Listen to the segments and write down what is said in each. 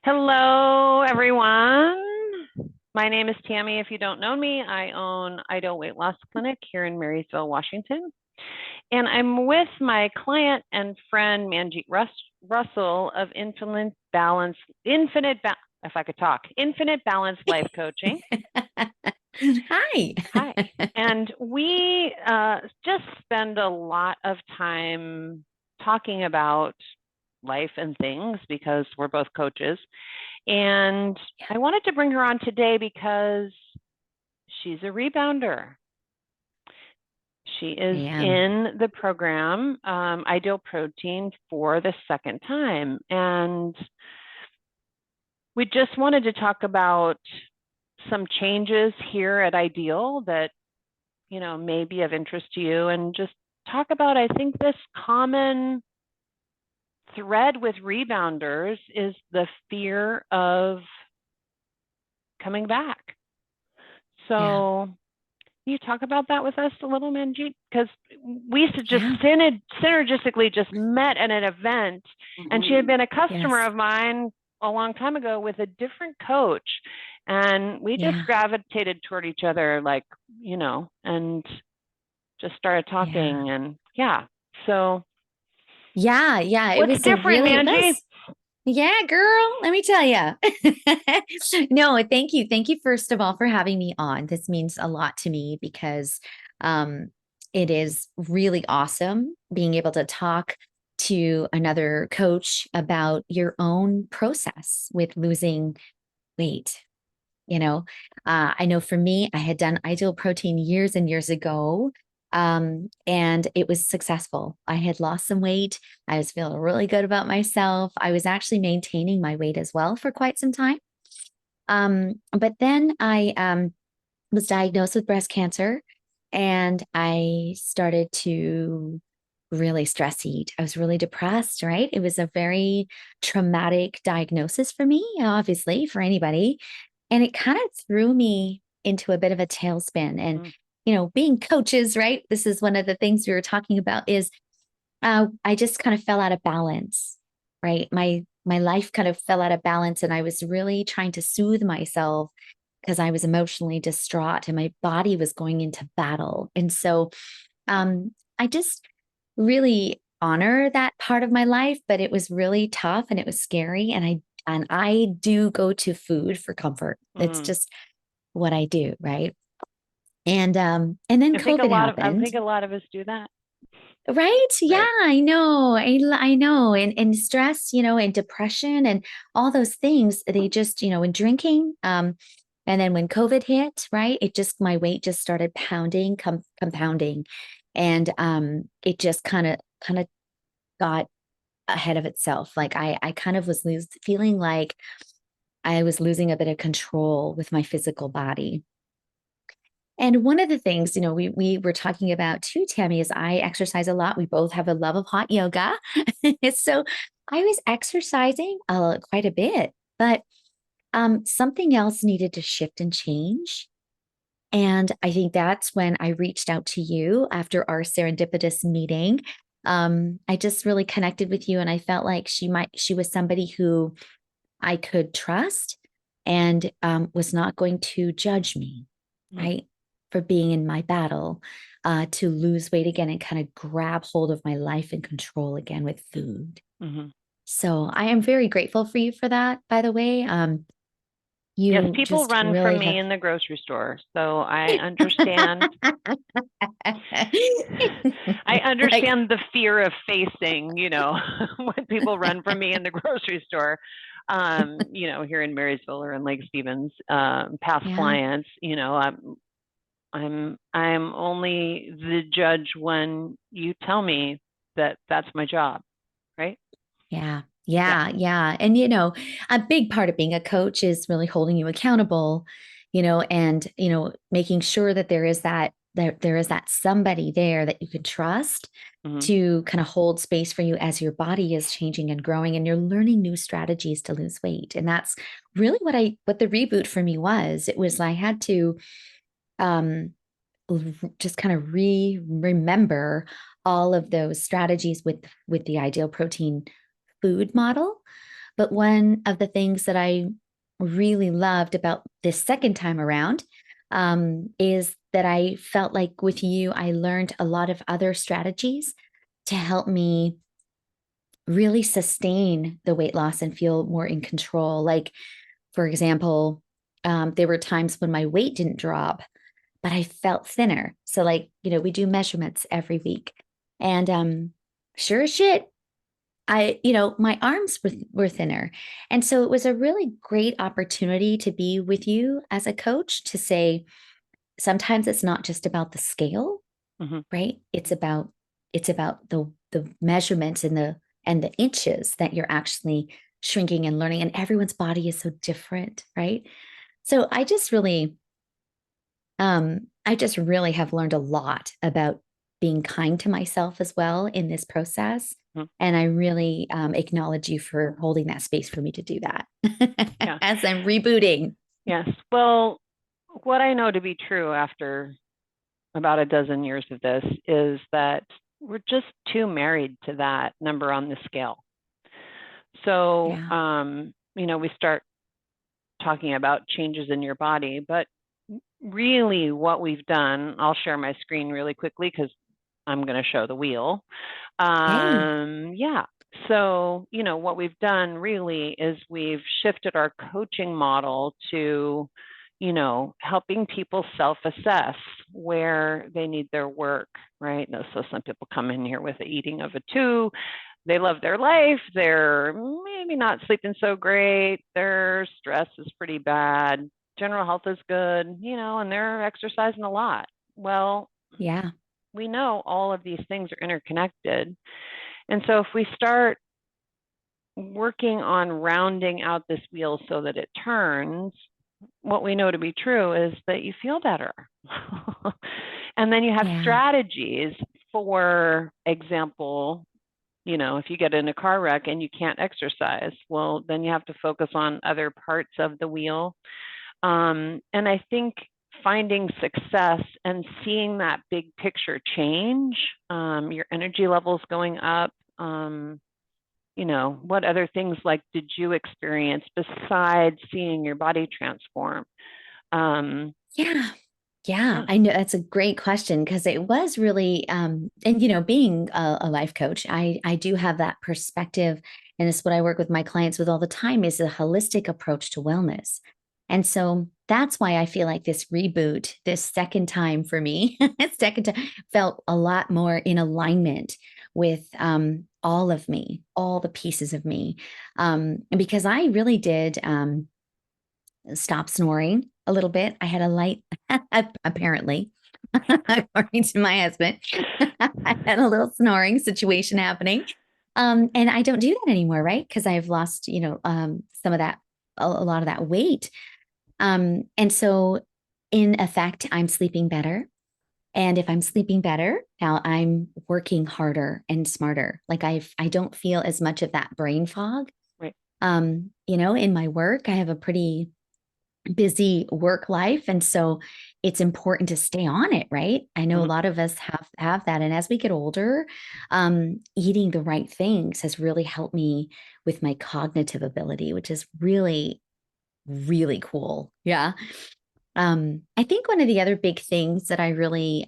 Hello, everyone. My name is Tammy. If you don't know me, I own Ideal Weight Loss Clinic here in Marysville, Washington. And I'm with my client and friend Manjeet Russell of if I could talk, Infinite Balance Life Coaching. Hi. Hi. And we just spend a lot of time talking about life and things because we're both coaches. And I wanted to bring her on today because she's a rebounder. She is Man. in the program, Ideal Protein, for the second time. And we just wanted to talk about some changes here at Ideal that, may be of interest to you, and just talk about, I think, this common thread with rebounders is the fear of coming back. Yeah. So can you talk about that with us a little, Manjeet? Because we just Yeah. synergistically just met at an event, and she had been a customer Yes. of mine a long time ago with a different coach. And we just Yeah. gravitated toward each other, like, and just started Yeah. talking. And yeah. So Yeah. Yeah. It what's was a different, really, Manjeet? that's, yeah, girl, let me tell you. No, thank you. Thank you, first of all, for having me on. This means a lot to me because um, it is really awesome being able to talk to another coach about your own process with losing weight. I know for me, I had done Ideal Protein years and years ago, and it was successful. I had lost some weight. I was feeling really good about myself. I was actually maintaining my weight as well for quite some time. But then I was diagnosed with breast cancer, and I started to really stress eat. I was really depressed, right? It was a very traumatic diagnosis for me, obviously, for anybody. And it kind of threw me into a bit of a tailspin. And, Mm, being coaches, right? This is one of the things we were talking about is I just kind of fell out of balance, right? My life kind of fell out of balance, and I was really trying to soothe myself because I was emotionally distraught and my body was going into battle. And so I just really honor that part of my life, but it was really tough and it was scary. And I do go to food for comfort. It's mm. just what I do, right? And then COVID I happened. think a lot of us do that, Right? Yeah, right? I know. I know. And stress, and depression and all those things, they just, and drinking. And then when COVID hit, right, it just my weight just started pounding, compounding. And it just kind of got ahead of itself. Like I kind of was feeling like I was losing a bit of control with my physical body. And one of the things, we were talking about too, Tammy, is I exercise a lot. We both have a love of hot yoga. So I was exercising quite a bit, but something else needed to shift and change. And I think that's when I reached out to you after our serendipitous meeting. I just really connected with you, and I felt like she was somebody who I could trust and was not going to judge me, Mm, right? For being in my battle to lose weight again and kind of grab hold of my life and control again with food. mhm. So I am very grateful for you for that, by the way. Yes, You people just run from really me have. in the grocery store, so I understand. I Like, understand the fear of facing, when people run from me in the grocery store, here in Marysville or in Lake Stevens, past yeah, clients, I'm only the judge when you tell me that that's my job, right? yeah, Yeah. yeah, yeah. And, a big part of being a coach is really holding you accountable, and, making sure that there is that somebody there that you can trust Hmm. to kind of hold space for you as your body is changing and growing and you're learning new strategies to lose weight. And that's really what the reboot for me was. It was I had to um just kind of remember all of those strategies with the ideal protein food model But one of the things that I really loved about this second time around is that I felt like with you, I learned a lot of other strategies to help me really sustain the weight loss and feel more in control. Like, for example, there were times when my weight didn't drop, but I felt thinner. So, like, we do measurements every week. And sure as shit, my arms were thinner. And so it was a really great opportunity to be with you as a coach to say, sometimes it's not just about the scale, Hmm. right? It's about the measurements and the inches that you're actually shrinking and learning. And everyone's body is so different, right? So I just really have learned a lot about being kind to myself as well in this process. And I really acknowledge you for holding that space for me to do that Yeah. as I'm rebooting. Yes. Well, what I know to be true after about a dozen years of this is that we're just too married to that number on the scale. So, Yeah. we start talking about changes in your body, but really what we've done, I'll share my screen really quickly because I'm going to show the wheel. Yay. Yeah. So, what we've done really is we've shifted our coaching model to, helping people self-assess where they need their work, right? So some people come in here with the eating of a two. They love their life. They're maybe not sleeping so great. Their stress is pretty bad. General health is good, and they're exercising a lot. Well, Yeah. we know all of these things are interconnected. And so if we start working on rounding out this wheel so that it turns, what we know to be true is that you feel better. And then you have Yeah. strategies, for example, if you get in a car wreck and you can't exercise, well, then you have to focus on other parts of the wheel. And I think finding success and seeing that big picture change, your energy levels going up, what other things like did you experience besides seeing your body transform? Yeah. Yeah, Yeah. I know that's a great question because it was really, and being a life coach, I do have that perspective, and it's what I work with my clients with all the time is a holistic approach to wellness. And so that's why I feel like this reboot, this second time for me, second time felt a lot more in alignment with all of me, all the pieces of me, because I really did. Stop snoring a little bit. I had a light, apparently, according to my husband. I had a little snoring situation happening. And I don't do that anymore, right? Because I've lost, some of that, a lot of that weight. And so, in effect, I'm sleeping better. And if I'm sleeping better, now I'm working harder and smarter. Like I don't feel as much of that brain fog. Right. In my work, I have a pretty busy work life, and so it's important to stay on it, right? I know a Mhm. lot of us have that, and as we get older, eating the right things has really helped me with my cognitive ability, which is really really cool. Yeah. I think one of the other big things that I really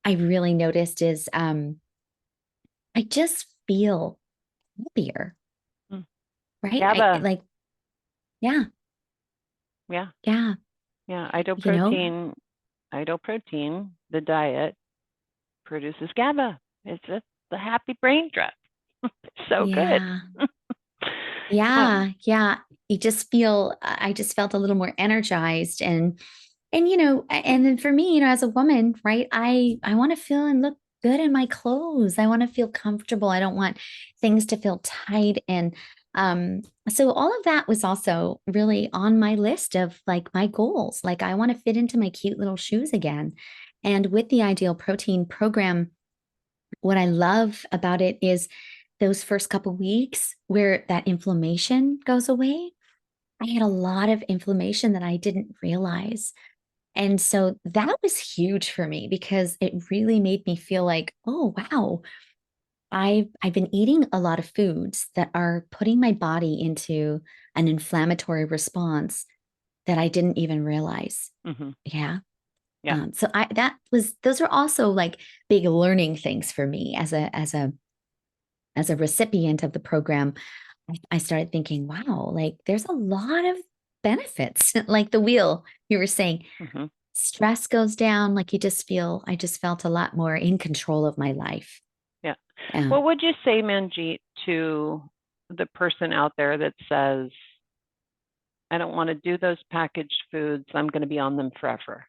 noticed is I just feel happier, Mm. right? I GABA. like, yeah, Yeah. yeah, Yeah. you know, Idoprotein, the diet produces GABA. It's the happy brain drug. It's so good. yeah. Um, Yeah. I just felt a little more energized and then for me, as a woman, right, I want to feel and look good in my clothes. I want to feel comfortable. I don't want things to feel tight. And so all of that was also really on my list of like my goals. Like I want to fit into my cute little shoes again. And with the Ideal Protein program, what I love about it is those first couple weeks where that inflammation goes away. I had a lot of inflammation that I didn't realize. And so that was huge for me because it really made me feel like, oh, wow, I've been eating a lot of foods that are putting my body into an inflammatory response that I didn't even realize. Hmm. Yeah. Yeah. So those are also like big learning things for me as a recipient of the program. I started thinking, wow, like there's a lot of benefits, like the wheel you were saying. Hmm. Stress goes down, like I just felt a lot more in control of my life. Yeah. Um, What would you say, Manjeet, to the person out there that says, I don't want to do those packaged foods. I'm going to be on them forever.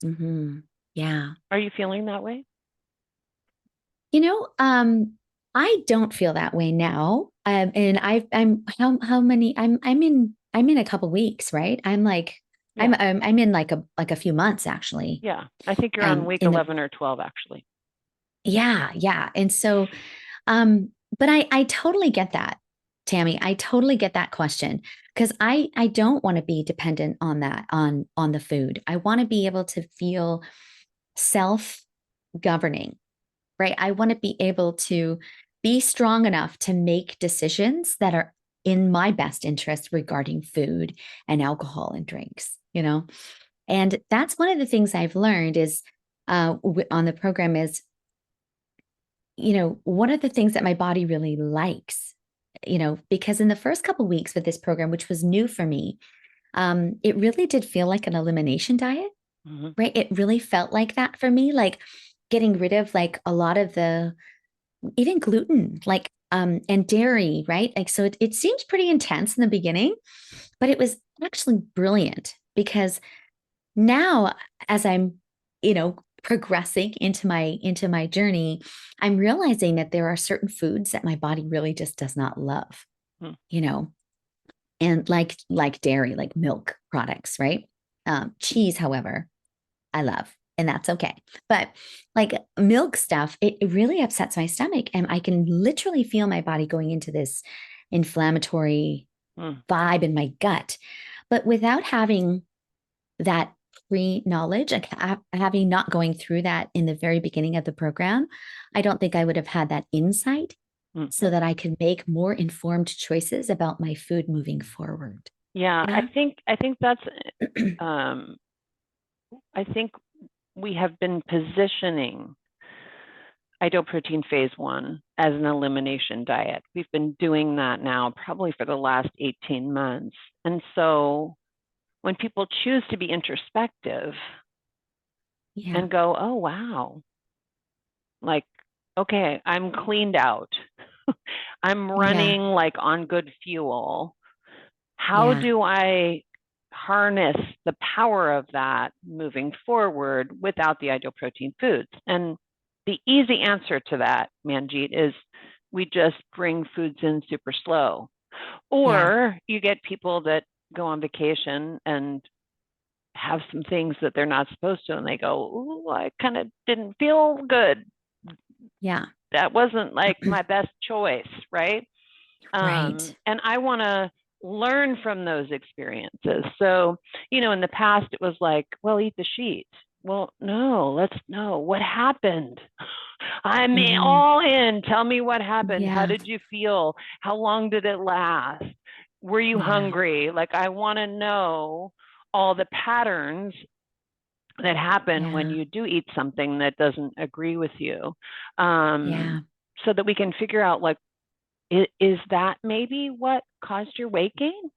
mhm. Yeah. Are you feeling that way? You know, I don't feel that way now. And I'm how many I'm in a couple weeks, right? Yeah. I'm in like a few months actually. Yeah. I think you're on week In the 11 or 12, actually. Yeah, yeah. And so um but I totally get that, Tammy. I totally get that question because I don't want to be dependent on that on the food. I want to be able to feel self-governing, right? I want to be able to be strong enough to make decisions that are in my best interest regarding food and alcohol and drinks, you know? And that's one of the things I've learned is on the program is, what are the things that my body really likes? Because in the first couple weeks with this program, which was new for me, it really did feel like an elimination diet, Hmm. right? It really felt like that for me, like getting rid of like a lot of the even gluten, like and dairy, right? Like so it seemed pretty intense in the beginning, but it was actually brilliant because now as I'm, progressing into my journey, I'm realizing that there are certain foods that my body really just does not love, Hmm. you know, and like dairy, like milk products, right? Cheese, however, I love, and that's okay. But like milk stuff, it really upsets my stomach. And I can literally feel my body going into this inflammatory Hmm. vibe in my gut. But without having that pre knowledge, like having not going through that in the very beginning of the program, I don't think I would have had that insight Hmm. so that I could make more informed choices about my food moving forward. Yeah. Yeah. I think that's, um, I think we have been positioning idoprotein phase one as an elimination diet. We've been doing that now probably for the last 18 months. And so when people choose to be introspective Yeah. and go, oh, wow, like, okay, I'm cleaned out, I'm Yeah. running like on good fuel. How Yeah. do I harness the power of that moving forward without the ideal protein foods? And the easy answer to that, Manjeet, is we just bring foods in super slow. Yeah. Or you get people that go on vacation and have some things that they're not supposed to, and they go, ooh, I kind of didn't feel good. Yeah. That wasn't like my best choice, right? Right. And I want to learn from those experiences. So, in the past, it was like, well, eat the sheet. Well, no, let's know what happened. I'm Hmm. all in. Tell me what happened. How Yeah. did you feel? How long did it last? Were you Yeah. hungry? Like, I want to know all the patterns that happen when Yeah. you do eat something that doesn't agree with you, um, Yeah. so that we can figure out, like, is that maybe what caused your weight gain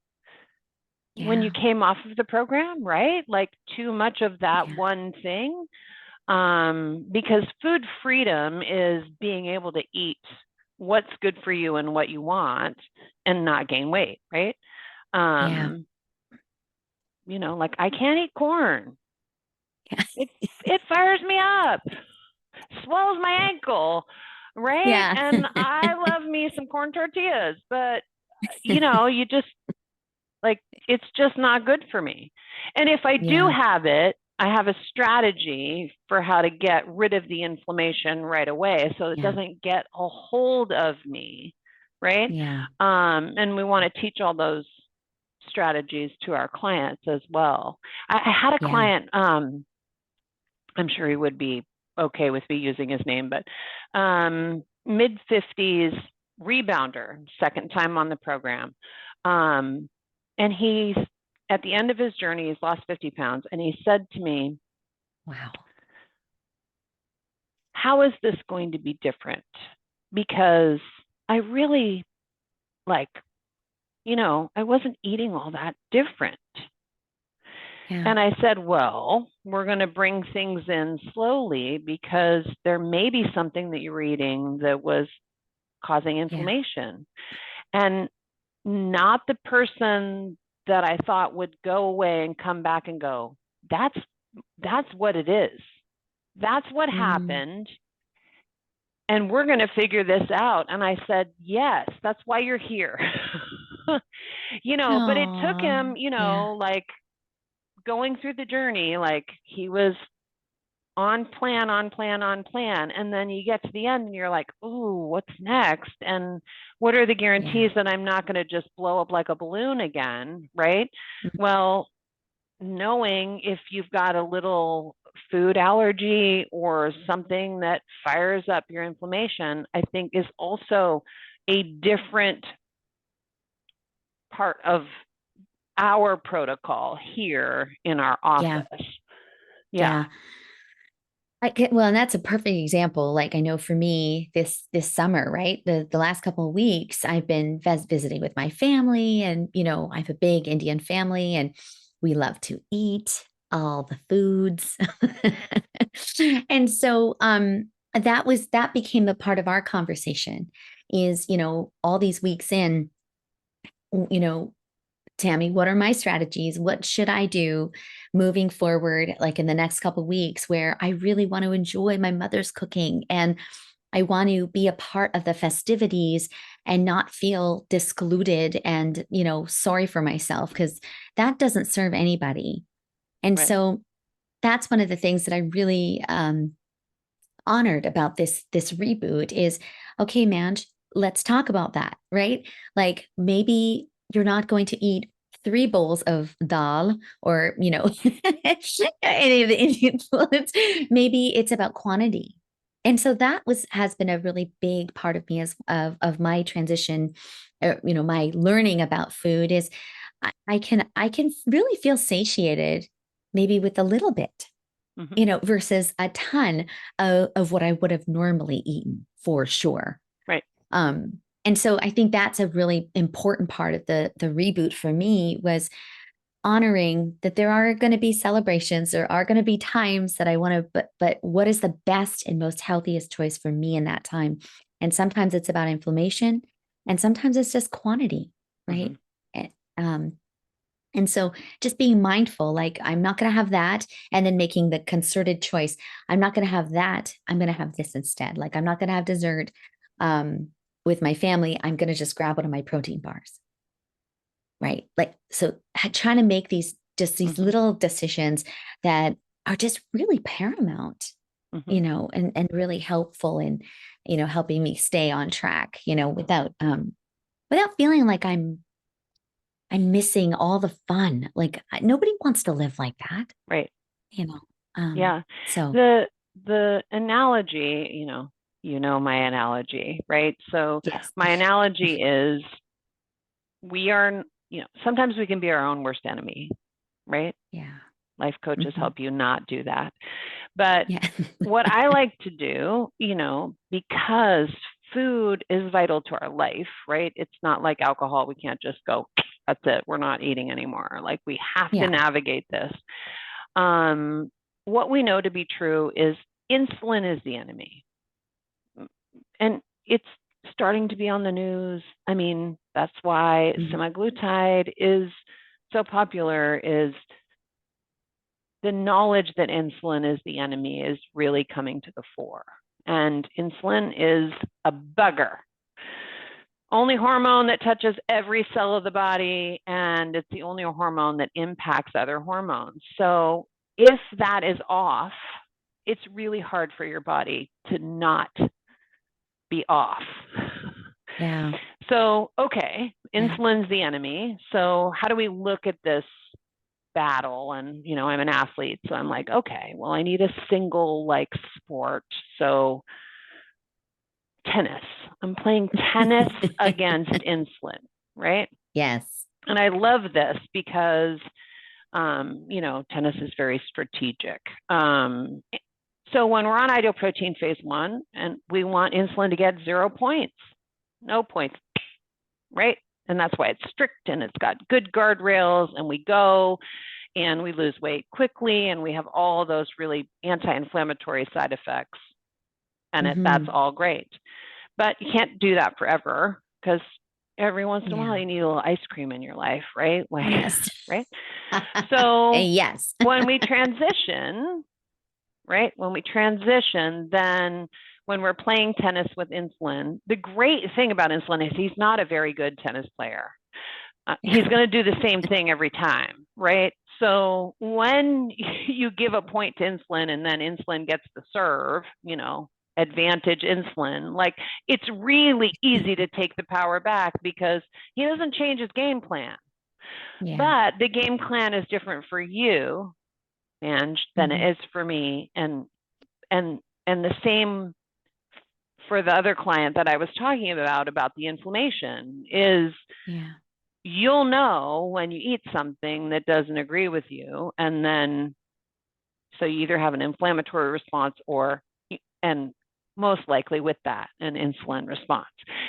when you Yeah. came off of the program, right? Like too much of that Yeah. one thing. Because food freedom is being able to eat what's good for you and what you want and not gain weight, right? Yeah. Um, like I can't eat corn. It it fires me up, swells my ankle, right? Yeah. And I love me some corn tortillas, but you just like, it's just not good for me. And if I do Yeah. have it, I have a strategy for how to get rid of the inflammation right away so it Yeah. doesn't get a hold of me, right? Yeah. And we want to teach all those strategies to our clients as well. I had a Yeah. client, I'm sure he would be okay with me using his name, but mid 50s rebounder, second time on the program. And he's at the end of his journey, he's lost 50 pounds. And he said to me, Wow. how is this going to be different? Because I really like, I wasn't eating all that different. Yeah. And I said, well, we're going to bring things in slowly because there may be something that you were eating that was causing Yeah. inflammation. And not the person that I thought would go away and come back and go, that's what it is. That's what Mm. happened. And we're going to figure this out. And I said, yes, that's why you're here. But it took Aw. him, Yeah. like going through the journey, like he was on plan, on plan, on plan. And then you get to the end and you're like, ooh, what's next? And what are the Yeah. guarantees that I'm not going to just blow up like a balloon again? Right. Mm. Well, knowing if you've got a little food allergy or something that fires up your inflammation, I think is also a different part of our protocol here in our Yeah. office. Yeah. Yeah. Well, and that's a perfect example. Like I know for me, this summer, right? The last couple of weeks, I've been visiting with my family, and I have a big Indian family, and we love to eat all the foods. And so that became a part of our conversation is, all these weeks in, you know, Tammy, what are my strategies? What should I do moving forward, like in the next couple of weeks, where I really want to enjoy my mother's cooking and I want to be a part of the festivities and not feel discluded and, sorry for myself because that doesn't serve anybody. And Right. so that's one of the things that I really honored about this reboot is okay, man, let's talk about that, right? Like maybe you're not going to eat 3 bowls of dal or any of the Indian foods. Maybe it's about quantity. And so that has been a really big part of me as of my transition, my learning about food is I can really feel satiated maybe with a little bit, Mm-hmm. versus a ton of what I would have normally eaten for sure. Right. And so I think that's a really important part of the reboot for me was honoring that there are going to be celebrations, there are going to be times that I want to, but what is the best and most healthiest choice for me in that time? And sometimes it's about inflammation, and sometimes it's just quantity, Mm-hmm. right? And, and so just being mindful, like I'm not going to have that. And then making the concerted choice. I'm not going to have that. I'm going to have this instead. Like I'm not going to have dessert with my family. I'm going to just grab one of my protein bars. Right. Like, so trying to make these Mm-hmm. little decisions that are just really paramount, Mm-hmm. and really helpful in, helping me stay on track, without feeling like I'm missing all the fun. Like nobody wants to live like that, Right. you know. Yeah. So The analogy, my analogy, right? So yes. my analogy is we are, sometimes we can be our own worst enemy, right? Yeah. Life coaches Hmm. help you not do that. But Yeah. what I like to do, because food is vital to our life, right? It's not like alcohol. We can't just go, that's it, we're not eating anymore. Like we have to Yeah. navigate this. What we know to be true is insulin is the enemy. And it's starting to be on the news. I mean, that's why Mhm. semaglutide is so popular, is the knowledge that insulin is the enemy is really coming to the fore. And insulin is a bugger. Only hormone that touches every cell of the body, and it's the only hormone that impacts other hormones. So if that is off, it's really hard for your body to not be off. Yeah. So, okay, Yeah. insulin's the enemy. So how do we look at this battle? And, I'm an athlete, so I'm like, okay, well, I need a single like sport. So tennis. I'm playing tennis against insulin, right? Yes. And I love this because, tennis is very strategic. So when we're on ideal protein phase 1 and we want insulin to get 0 points, no points, right? And that's why it's strict and it's got good guardrails, and we go and we lose weight quickly and we have all those really anti-inflammatory side effects. And that's all great. But you can't do that forever, because every once in a while you need a little ice cream in your life, right? Like, Yes. right? So yes. when we transition, right? When we transition, then when we're playing tennis with insulin, the great thing about insulin is he's not a very good tennis player. He's going to do the same thing every time, right? So when you give a point to insulin and then insulin gets the serve, advantage insulin, like, it's really easy to take the power back because he doesn't change his game plan. Yeah. But the game plan is different for you, and than it is for me. And the same for the other client that I was talking about the inflammation is, you'll know when you eat something that doesn't agree with you. And then, so you either have an inflammatory response and most likely with that, an insulin response.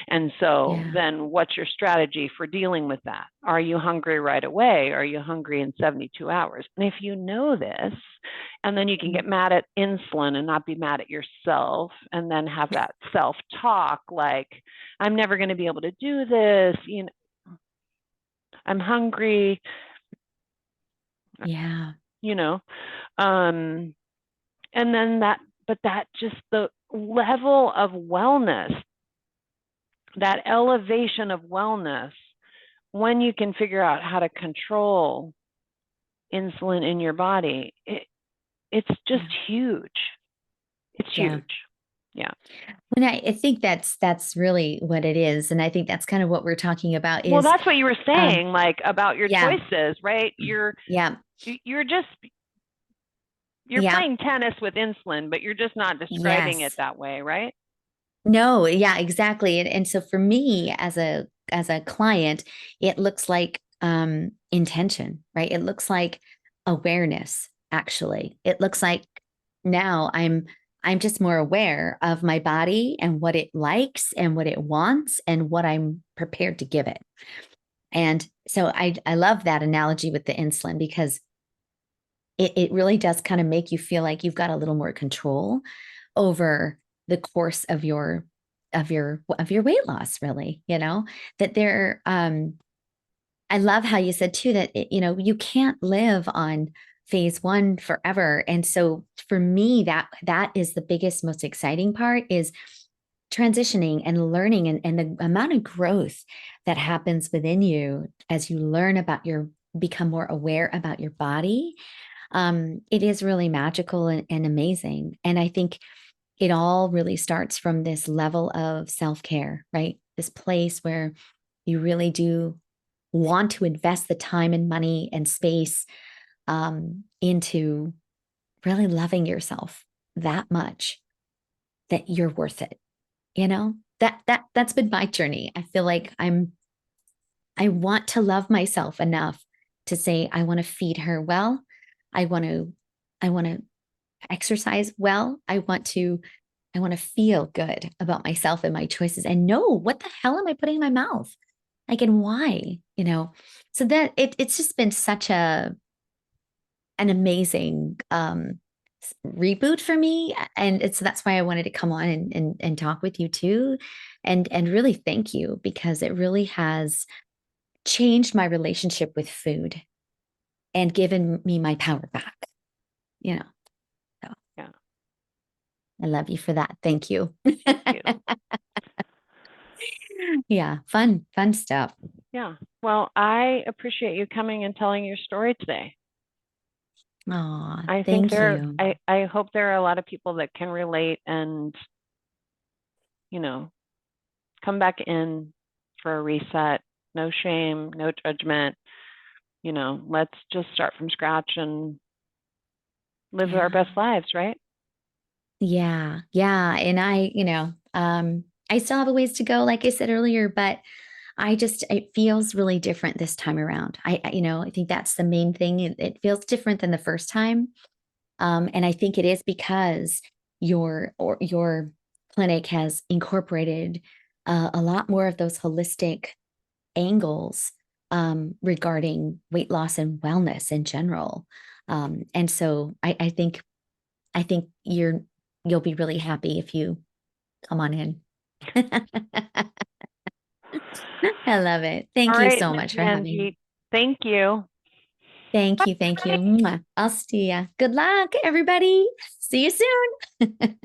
And so then what's your strategy for dealing with that? Are you hungry right away? Are you hungry in 72 hours? And if you know this, and then you can get mad at insulin and not be mad at yourself, and then have that self-talk like, I'm never going to be able to do this, I'm hungry. Yeah. And then that just the level of wellness, that elevation of wellness, when you can figure out how to control insulin in your body, it's just huge. It's huge. Yeah. And I think that's really what it is. And I think that's kind of what we're talking about is, well, that's what you were saying, like, about your choices, right? You're playing tennis with insulin, but you're just not describing it that way, right? No, yeah, exactly. And so for me as a client, it looks like intention, right? It looks like awareness, actually. It looks like now I'm just more aware of my body and what it likes and what it wants and what I'm prepared to give it. And so I love that analogy with the insulin, because it really does kind of make you feel like you've got a little more control over the course of your weight loss, really, that there, I love how you said too, that, you can't live on phase 1 forever. And so for me, that is the biggest, most exciting part, is transitioning and learning, and the amount of growth that happens within you as you learn about become more aware about your body. It is really magical and amazing. And I think it all really starts from this level of self-care, right? This place where you really do want to invest the time and money and space into really loving yourself that much that you're worth it. That's been my journey. I feel like I want to love myself enough to say, I want to feed her well. I want to exercise well. I want to feel good about myself and my choices, and know what the hell am I putting in my mouth? Like, and why, so that it's just been such an amazing reboot for me. And that's why I wanted to come on and talk with you too. And really thank you, because it really has changed my relationship with food and given me my power back, So yeah. I love you for that. Thank you. Thank you. Yeah. Fun stuff. Yeah. Well, I appreciate you coming and telling your story today. Oh, I think I hope there are a lot of people that can relate and, come back in for a reset. No shame, no judgment. Let's just start from scratch and live our best lives, right? Yeah. Yeah. And I, I still have a ways to go, like I said earlier, but it feels really different this time around. I think that's the main thing. It feels different than the first time. And I think it is because your clinic has incorporated a lot more of those holistic angles regarding weight loss and wellness in general. And so I think you'll be really happy if you come on in. I love it. All Thank you right, so Miss much for having me. Angie. Thank you. Thank you. Thank you. Bye. Mwah. I'll see ya. Good luck, everybody. See you soon.